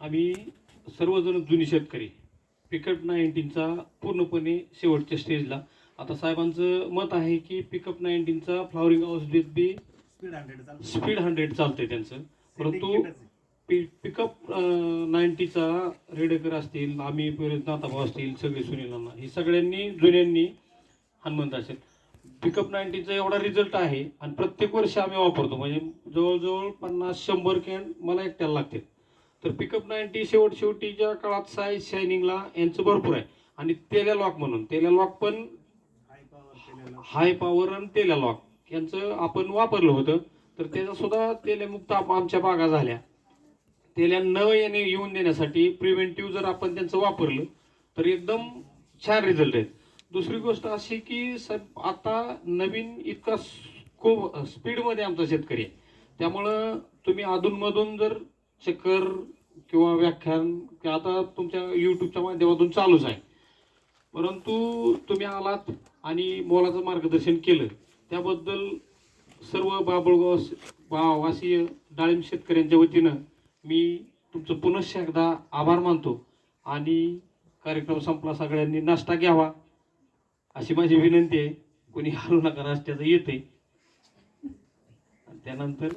आम्ही सर्वजण जुनी शेतकरी पिकअप 19चा पूर्णपणे शेवटच्या स्टेजला. आता साहेबांचं मत आहे की पिकअप 19चा flowering house with B speed 100 चालतंय त्यांचं. परंतु पिकअप 90चा रेडेकर असतील, आम्ही नाथाभाऊ असतील, सगळे सुनीलांना, ही सगळ्यांनी जुन्यांनी हनुमंत असेल पिकअप 90चा एवढा रिझल्ट आहे आणि प्रत्येक वर्षी आम्ही वापरतो. म्हणजे जवळजवळ 50-100 कॅन मला एकट्याला लागते. तर पिकअप 90 शेवटीच्या काळात साईज शायनिंगला यांचं भरपूर आहे. आणि तेल्या लॉक म्हणून, तेल्या लॉक पण हाय पॉवर आणि तेल्या लॉक यांचं आपण वापरलं होतं. तर त्याचा सुद्धा तेलमुक्त आमच्या बागा झाल्या. तेल्या न येऊन देण्यासाठी प्रिव्हेंटिव्ह जर आपण त्यांचं वापरलं तर एकदम छान रिझल्ट आहेत. दुसरी गोष्ट अशी की आता नवीन इतका खूप स्पीडमध्ये आमचा शेतकरी आहे, त्यामुळं तुम्ही अधूनमधून जर चक्कर किंवा व्याख्यान किंवा आता तुमच्या यूट्यूबच्या माध्यमातून चालूच आहे, परंतु तुम्ही आलात आणि मोलाचं मार्गदर्शन केलं त्याबद्दल सर्व बाबुळगाव वासीय डाळिंब शेतकऱ्यांच्या वतीनं मी तुमचं पुनश्च एकदा आभार मानतो. आणि कार्यक्रम संपला, सगळ्यांनी नाश्ता घ्यावा अशी माझी विनंती आहे. कोणी हलू नका, नाश्त्याचं येते. त्यानंतर